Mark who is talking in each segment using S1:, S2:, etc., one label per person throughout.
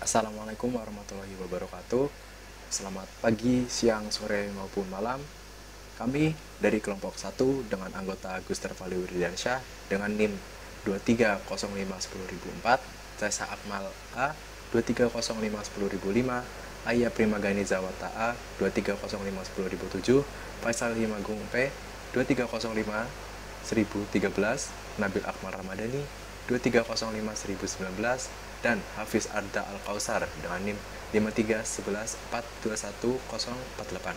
S1: Assalamualaikum warahmatullahi wabarakatuh. Selamat pagi, siang, sore, maupun malam. Kami dari kelompok 1 dengan anggota Guster Vali Wirdiansyah dengan NIM 230510004, Cesa Akmal A 230510005, Aya Primagani Zawata A 230510007, Faisal Himagung P 2305113, Nabil Akmal Ramadhani 2305119, dan Hafiz Arda Al-Kausar dengan NIM 53114210048.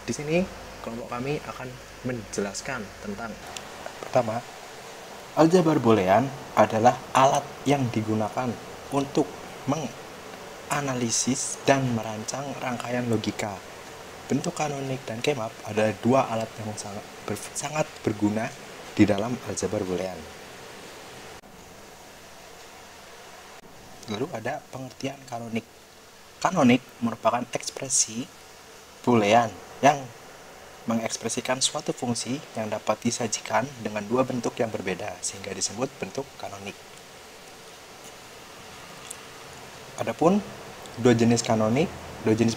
S1: Di sini kelompok kami akan menjelaskan tentang pertama, aljabar boolean adalah alat yang digunakan untuk menganalisis dan merancang rangkaian logika. Bentuk kanonik dan kemap adalah dua alat yang sangat berguna di dalam aljabar boolean. Lalu ada pengertian kanonik. Kanonik merupakan ekspresi boolean yang mengekspresikan suatu fungsi yang dapat disajikan dengan dua bentuk yang berbeda, sehingga disebut bentuk kanonik. Adapun dua jenis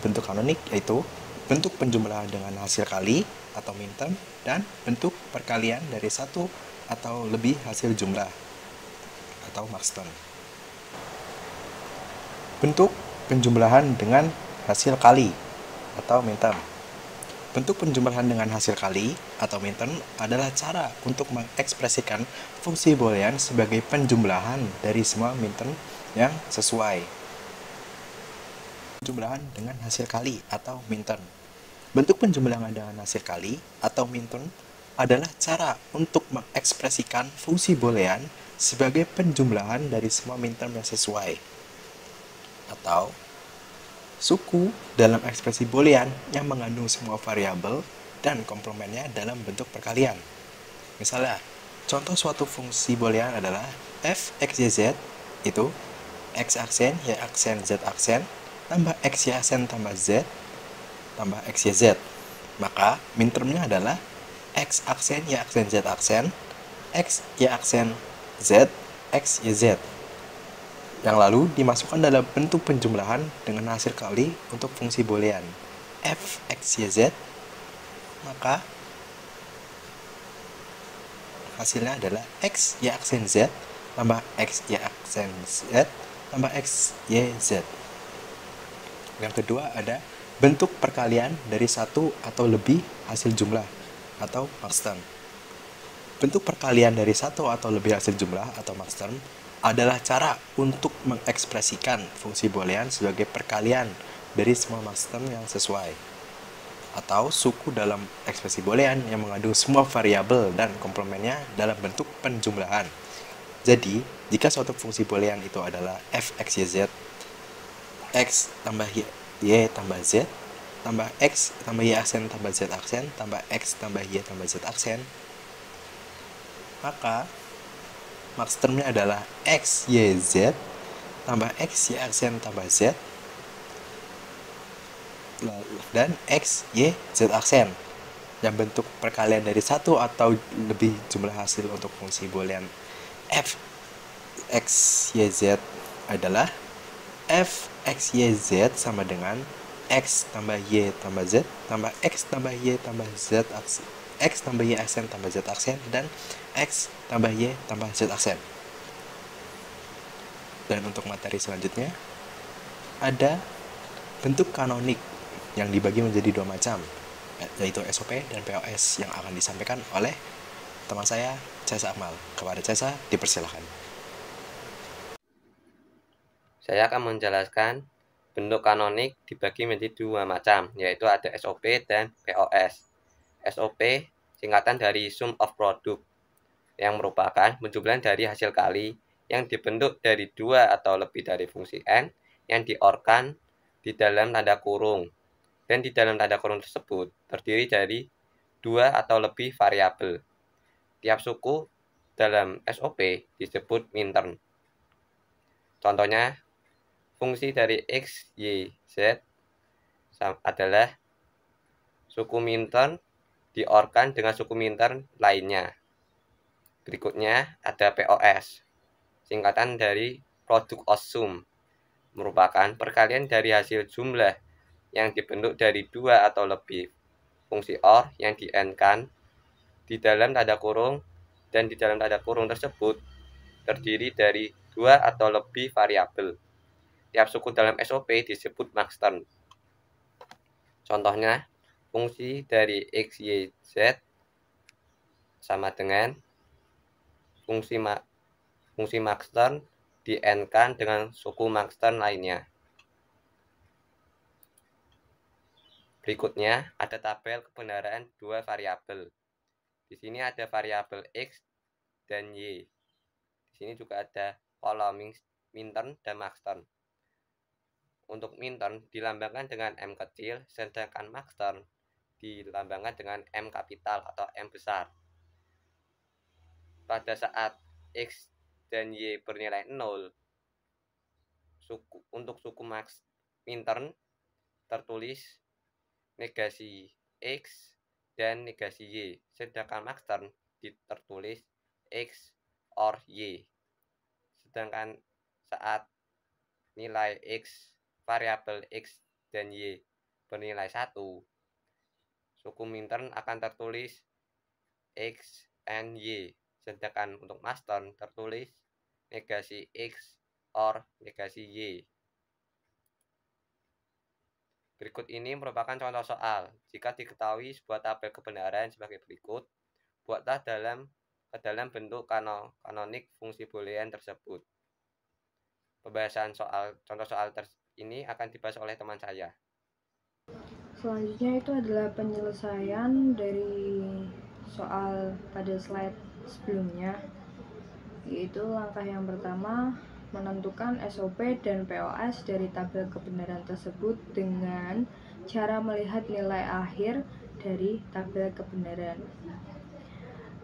S1: bentuk kanonik yaitu bentuk penjumlahan dengan hasil kali atau minterm dan bentuk perkalian dari satu atau lebih hasil jumlah atau maxterm. Bentuk penjumlahan dengan hasil kali atau minterm. Bentuk penjumlahan dengan hasil kali atau minterm adalah cara untuk mengekspresikan fungsi boolean sebagai penjumlahan dari semua minterm yang sesuai. Penjumlahan dengan hasil kali atau minterm. Bentuk penjumlahan dengan hasil kali atau minterm adalah cara untuk mengekspresikan fungsi boolean sebagai penjumlahan dari semua minterm yang sesuai. Atau suku dalam ekspresi boolean yang mengandung semua variabel dan komplemennya dalam bentuk perkalian. Misalnya, contoh suatu fungsi boolean adalah f x y z itu x aksen y aksen z aksen tambah x y aksen tambah z tambah x y z. Maka mintermnya adalah x aksen y aksen z aksen x y aksen z x y z, yang lalu dimasukkan dalam bentuk penjumlahan dengan hasil kali untuk fungsi boolean f x y z. Maka hasilnya adalah x y aksen z tambah x y aksen z tambah x y z. Yang kedua ada bentuk perkalian dari satu atau lebih hasil jumlah atau maxterm. Bentuk perkalian dari satu atau lebih hasil jumlah atau maxterm adalah cara untuk mengekspresikan fungsi boolean sebagai perkalian dari semua maxterm yang sesuai, atau suku dalam ekspresi boolean yang mengandung semua variabel dan komplemennya dalam bentuk penjumlahan. Jadi, jika suatu fungsi boolean itu adalah f x y z, x tambah y tambah z tambah x tambah y aksen tambah z aksen tambah x tambah y tambah z aksen, maka maxtermnya adalah x y z tambah x y aksen tambah z dan x y z aksen, yang bentuk perkalian dari satu atau lebih jumlah hasil untuk fungsi boolean f x y z adalah f x y z sama dengan x tambah y tambah z tambah x tambah y tambah z aksen, x tambah y aksen tambah z aksen, dan x tambah y tambah z aksen. Dan untuk materi selanjutnya ada bentuk kanonik yang dibagi menjadi dua macam, yaitu SOP dan POS, yang akan disampaikan oleh teman saya, Cesa Akmal. Kepada Cesa, dipersilakan.
S2: Saya akan menjelaskan bentuk kanonik dibagi menjadi dua macam, yaitu ada SOP dan POS. SOP singkatan dari sum of product, yang merupakan penjumlahan dari hasil kali yang dibentuk dari dua atau lebih dari fungsi n yang di-or-kan di dalam tanda kurung, dan di dalam tanda kurung tersebut terdiri dari dua atau lebih variabel. Tiap suku dalam SOP disebut minterm. Contohnya, fungsi dari x, y, z adalah suku minterm di-or-kan dengan suku minterm lainnya. Berikutnya ada POS, singkatan dari product of sum, merupakan perkalian dari hasil jumlah yang dibentuk dari dua atau lebih fungsi OR yang di-n-kan di dalam tanda kurung, dan di dalam tanda kurung tersebut terdiri dari dua atau lebih variabel. Tiap suku dalam SOP disebut maxterm. Contohnya, fungsi dari X, Y, Z sama dengan fungsi maxterm di-n-kan dengan suku maxterm lainnya. Berikutnya ada tabel kebenaran dua variabel. Di sini ada variabel X dan Y. Di sini juga ada kolom minterm dan maxterm. Untuk minterm dilambangkan dengan M kecil, sedangkan maxterm dilambangkan dengan M kapital atau M besar. Pada saat X dan Y bernilai 0, untuk suku minterm tertulis negasi X dan negasi Y, sedangkan maxterm tertulis X or Y. Sedangkan saat nilai X, variabel X dan Y bernilai 1, suku minterm akan tertulis X and Y, sedangkan untuk maxterm tertulis negasi X or negasi Y. Berikut ini merupakan contoh soal. Jika diketahui sebuah tabel kebenaran sebagai berikut, buatlah ke dalam bentuk kanonik fungsi boolean tersebut. Pembahasan contoh soal ini akan dibahas oleh teman saya.
S3: Selanjutnya itu adalah penyelesaian dari soal pada slide sebelumnya, yaitu langkah yang pertama menentukan SOP dan POS dari tabel kebenaran tersebut dengan cara melihat nilai akhir dari tabel kebenaran.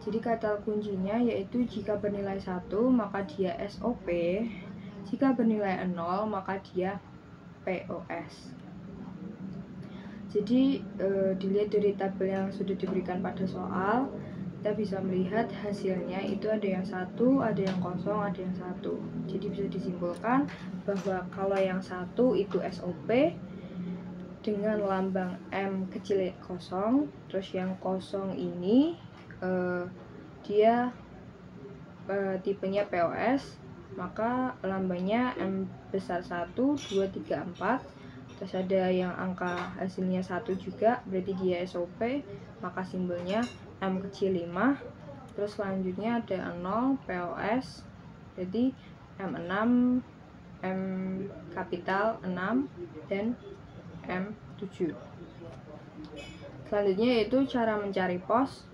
S3: Jadi kata kuncinya yaitu jika bernilai 1 maka dia SOP, jika bernilai 0 maka dia POS. Jadi dilihat dari tabel yang sudah diberikan pada soal, kita bisa melihat hasilnya itu ada yang 1, ada yang kosong, ada yang 1. Jadi bisa disimpulkan bahwa kalau yang 1 itu SOP dengan lambang M kecil kosong, terus yang kosong ini dia tipenya POS, maka lambangnya M besar 1, 2, 3, 4. Terus ada yang angka hasilnya 1 juga, berarti dia SOP, maka simbolnya M kecil 5. Terus selanjutnya ada 0 POS, jadi M6, M kapital 6, dan M7. Selanjutnya yaitu cara mencari pos.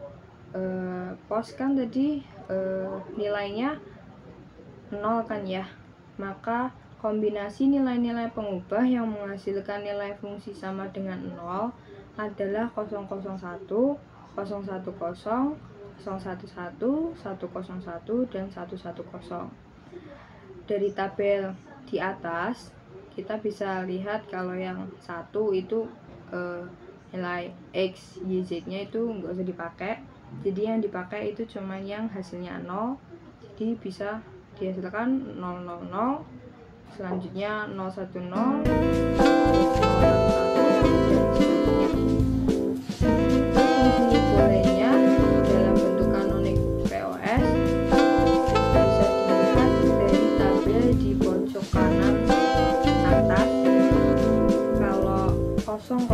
S3: Pos kan tadi nilainya 0 kan ya, maka kombinasi nilai-nilai pengubah yang menghasilkan nilai fungsi sama dengan 0 adalah 001, 010, 011, 101, dan 110. Dari tabel di atas kita bisa lihat kalau yang 1 itu nilai X, Y, Z nya itu nggak usah dipakai, jadi yang dipakai itu cuma yang hasilnya 0, jadi bisa dihasilkan 000, selanjutnya 010, 011, dan seterusnya. Fungsi booleannya dalam bentuk kanonik POS bisa dilihat dari tabel di pojok kanan atas. Kalau 000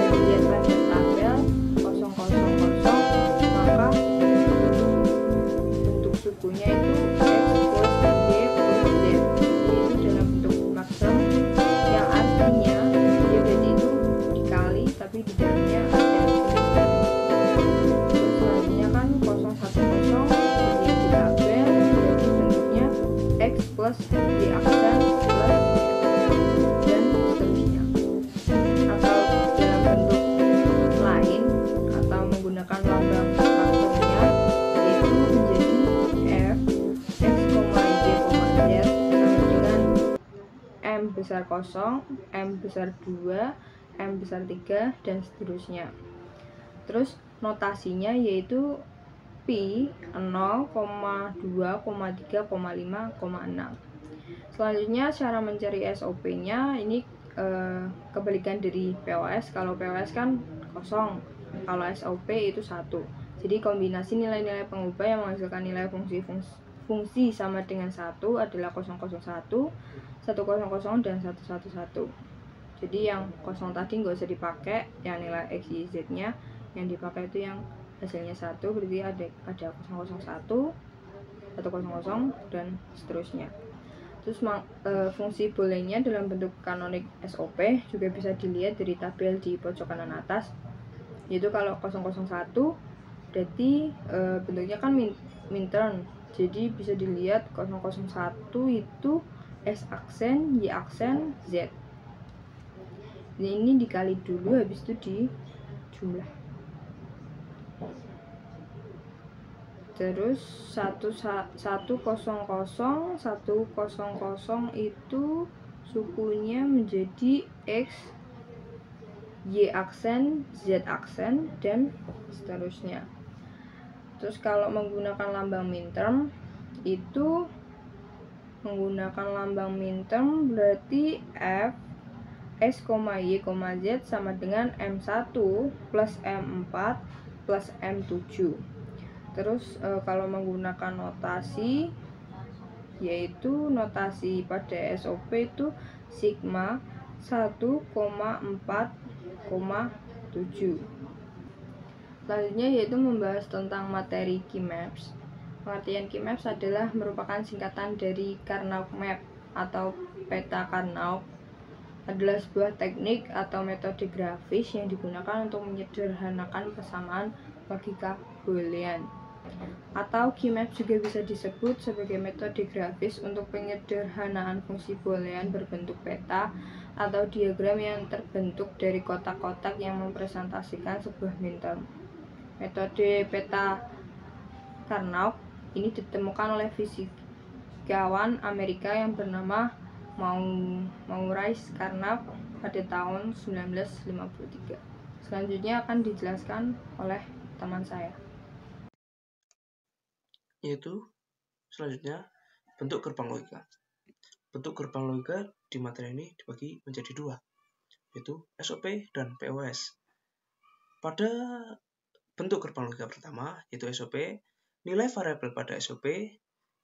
S3: dilihat pada tabel 000, maka bentuk sukunya itu X plus Y plus Z, yaitu dalam bentuk maxterm, yang artinya dia berarti itu dikali tapi di dalamnya ada terus selanjutnya kan 010 dilihat di tabel berarti bentuknya X plus Y aksen plus Z, dan seterusnya. Atau dalam bentuk lain atau menggunakan lambang faktornya, yaitu menjadi F X, Y, Z sama dengan M besar 0, M besar 2, M besar 3, dan seterusnya. Terus notasinya yaitu Pi 0, 2, 3, 5, 6. Selanjutnya cara mencari SOP-nya ini kebalikan dari POS. Kalau POS kan kosong, kalau SOP itu 1. Jadi kombinasi nilai-nilai pengubah yang menghasilkan nilai fungsi sama dengan 1 adalah 001, 100, dan 111. Jadi yang kosong tadi nggak usah dipakai, yang nilai X, Y, Z nya yang dipakai itu yang hasilnya 1, berarti ada 001, 100, dan seterusnya. Terus fungsi booleannya dalam bentuk kanonik SOP juga bisa dilihat dari tabel di pojok kanan atas, yaitu kalau 001 berarti bentuknya kan minterm, jadi bisa dilihat 001 itu S aksen, Y aksen, Z. Ini dikali dulu, habis itu dijumlah. Terus 100 itu sukunya menjadi X, Y aksen, Z aksen, dan seterusnya. Terus kalau menggunakan lambang minterm itu berarti F S, Y, Z sama dengan M1 plus M4 plus M7. Terus kalau menggunakan notasi, yaitu notasi pada SOP itu sigma 1,4,7. Selanjutnya yaitu membahas tentang materi keymaps. Pengertian keymaps adalah merupakan singkatan dari Karnaugh map atau peta Karnaugh. Adalah sebuah teknik atau metode grafis yang digunakan untuk menyederhanakan persamaan logika boolean. Atau keymaps juga bisa disebut sebagai metode grafis untuk penyederhanaan fungsi boolean berbentuk peta atau diagram yang terbentuk dari kotak-kotak yang mempresentasikan sebuah minterm. Metode peta Karnaugh ini ditemukan oleh fisikawan Amerika yang bernama Maurice Karnaugh pada tahun 1953. Selanjutnya akan dijelaskan oleh teman saya.
S4: Yaitu selanjutnya bentuk gerbang logika. Bentuk gerbang logika di materi ini dibagi menjadi 2, yaitu SOP dan POS. Pada bentuk gerbang logika pertama, yaitu SOP, nilai variabel pada SOP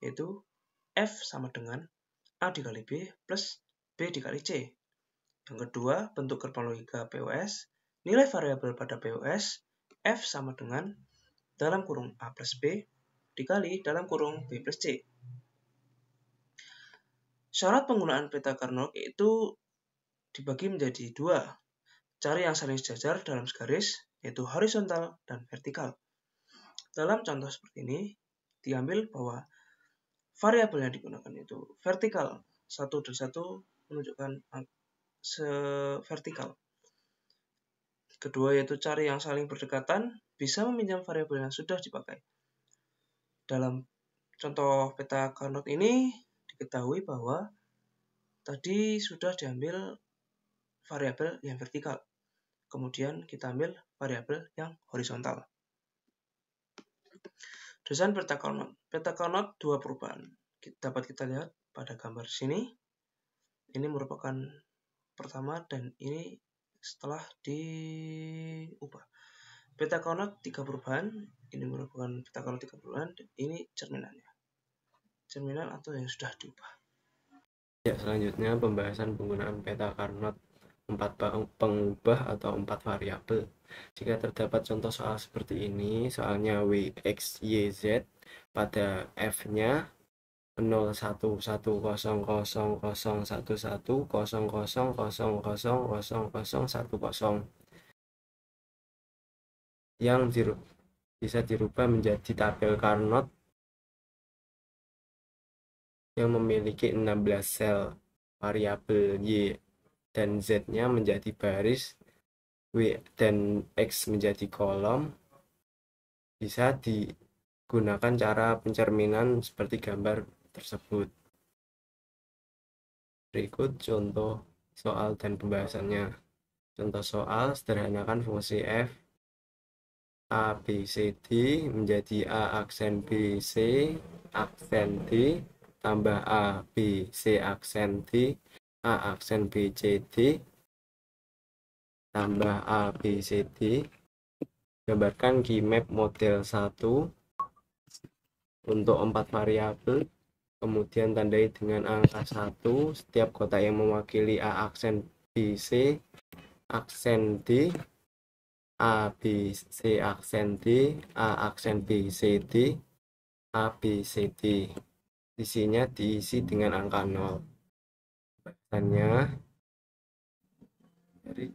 S4: yaitu F sama dengan A dikali B plus B dikali C. Yang kedua, bentuk gerbang logika POS, nilai variabel pada POS F sama dengan dalam kurung A plus B dikali dalam kurung B plus C. Syarat penggunaan peta Karnaugh itu dibagi menjadi 2. Cari yang saling sejajar dalam segaris, yaitu horizontal dan vertikal. Dalam contoh seperti ini, diambil bahwa variabel yang digunakan itu vertikal, 1 dan 1 menunjukkan severtikal. Kedua yaitu cari yang saling berdekatan, bisa meminjam variabel yang sudah dipakai. Dalam contoh peta Karnaugh ini diketahui bahwa tadi sudah diambil variabel yang vertikal, kemudian kita ambil variabel yang horizontal. Desain peta Karnaugh. Peta Karnaugh 2 perubahan. Dapat kita lihat pada gambar sini. Ini merupakan pertama dan ini setelah diubah. Peta Karnaugh 3 perubahan. Ini merupakan peta Karnaugh 3 perubahan. Dan ini cerminannya. Cerminan atau yang sudah diubah.
S2: Ya, selanjutnya pembahasan penggunaan peta Karnaugh 4 pengubah atau 4 variabel. Jika terdapat contoh soal seperti ini, soalnya W, X, Y, Z, pada F-nya 0, 1, 1, 0, 0, 0, 1, 1, 0, 0, 0, 0, 0, 1, 0, yang bisa dirubah menjadi tabel Karnaugh yang memiliki 16 sel. Variabel Y dan Z-nya menjadi baris, W dan X menjadi kolom. Bisa digunakan cara pencerminan seperti gambar tersebut. Berikut contoh soal dan pembahasannya. Contoh soal, sederhanakan fungsi f A, B, C, D menjadi A aksen B, C aksen D
S5: tambah A, B, C aksen D, A aksen B, C, D, tambah A, B, C, D. Gambarkan key map model 1 untuk 4 variabel. Kemudian tandai dengan angka 1 setiap kotak yang mewakili A aksen B, C, aksen D, A, B, C aksen D, A aksen B, C, D, A, B, C, D. Isinya diisi dengan angka 0. Bahasannya dari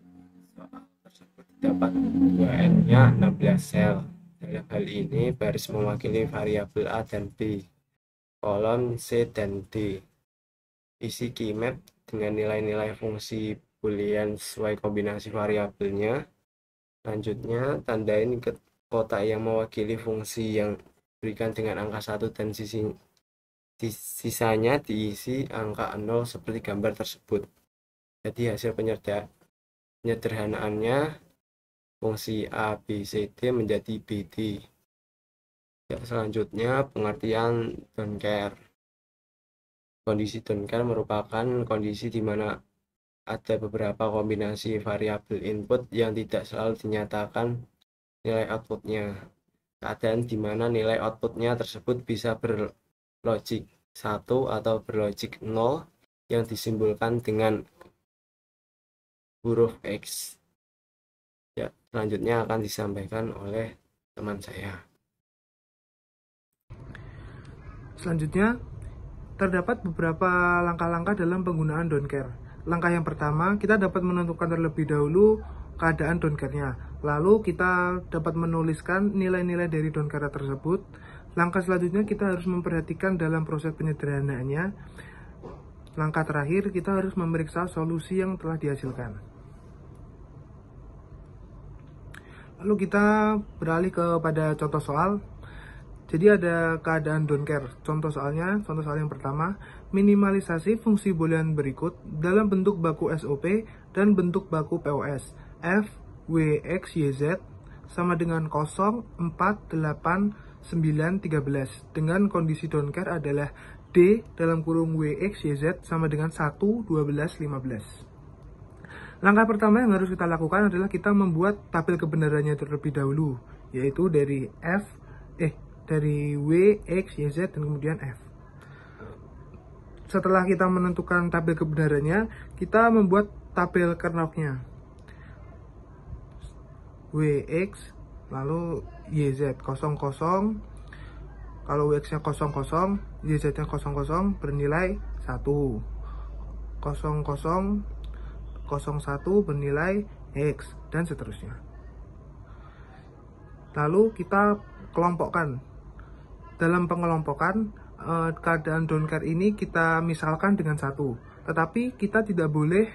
S5: soal tersebut dapat 2N-nya 16 sel. Dalam hal ini baris mewakili variabel A dan B, kolom C dan D. Isi key map dengan nilai-nilai fungsi boolean sesuai kombinasi variabelnya. Selanjutnya tandain ke kotak yang mewakili fungsi yang diberikan dengan angka 1 dan sisanya diisi angka 0 seperti gambar tersebut. Jadi hasil penyederhanaannya fungsi A, B, C, D menjadi BD. Ya, selanjutnya pengertian don't care. Kondisi don't care merupakan kondisi di mana ada beberapa kombinasi variabel input yang tidak selalu dinyatakan nilai outputnya. Keadaan di mana nilai outputnya tersebut bisa berlogik 1 atau berlogik 0 yang disimbolkan dengan huruf X. Ya, selanjutnya akan disampaikan oleh teman saya.
S6: Selanjutnya, terdapat beberapa langkah-langkah dalam penggunaan don't care. Langkah yang pertama, kita dapat menentukan terlebih dahulu keadaan don't care-nya. Lalu kita dapat menuliskan nilai-nilai dari don't care tersebut. Langkah selanjutnya kita harus memperhatikan dalam proses penyederhanaannya. Langkah terakhir kita harus memeriksa solusi yang telah dihasilkan. Lalu kita beralih kepada contoh soal. Jadi ada keadaan don't care. Contoh soal yang pertama, minimalisasi fungsi boolean berikut dalam bentuk baku SOP dan bentuk baku POS. F, W, X, Y, Z sama dengan 0, 4, 8, 9, 13. Dengan kondisi don't care adalah D dalam kurung W, X, Y, Z sama dengan 1, 12, 15. Langkah pertama yang harus kita lakukan adalah kita membuat tabel kebenarannya terlebih dahulu, yaitu dari W, X, Y, Z, dan kemudian F. Setelah kita menentukan tabel kebenarannya, kita membuat tabel kernelnya. W, X, lalu Y, Z, 0, 0. Kalau W, X-nya 0, 0, Y, Z-nya 0, 0, bernilai 1. 0, 0, 01 bernilai X, dan seterusnya. Lalu kita kelompokkan. Dalam pengelompokan, keadaan don't care ini kita misalkan dengan 1. Tetapi kita tidak boleh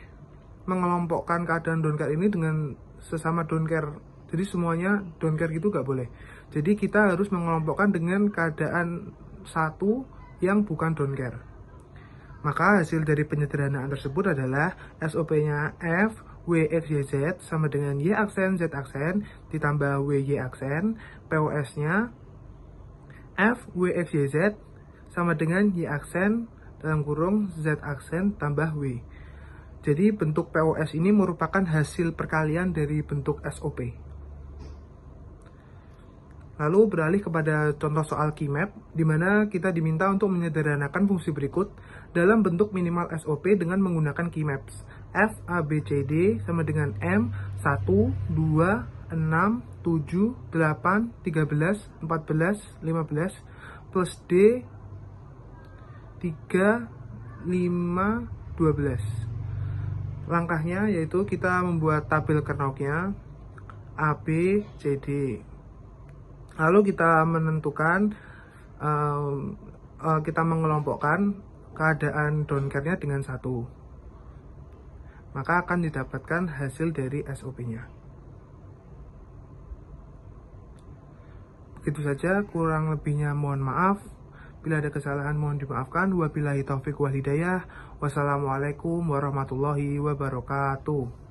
S6: mengelompokkan keadaan don't care ini dengan sesama don't care. Jadi semuanya don't care gitu nggak boleh. Jadi kita harus mengelompokkan dengan keadaan 1 yang bukan don't care. Maka hasil dari penyederhanaan tersebut adalah SOP-nya F, W, X, Y, Z sama dengan Y aksen, Z aksen, ditambah W, Y aksen. POS-nya F, W, X, Y, Z sama dengan Y aksen dalam kurung Z aksen tambah W. Jadi bentuk POS ini merupakan hasil perkalian dari bentuk SOP. Lalu beralih kepada contoh soal key map, di mana kita diminta untuk menyederhanakan fungsi berikut dalam bentuk minimal SOP dengan menggunakan key maps. F, A, B, C, D sama dengan M, 1, 2, 6, 7, 8, 13, 14, 15, plus D, 3, 5, 12. Langkahnya yaitu kita membuat tabel kernelnya A, B, C, D. Lalu kita menentukan, kita mengelompokkan keadaan don't care-nya dengan 1. Maka akan didapatkan hasil dari SOP-nya. Begitu saja, kurang lebihnya mohon maaf. Bila ada kesalahan mohon dimaafkan. Wabillahi taufiq wal hidayah. Wassalamualaikum warahmatullahi wabarakatuh.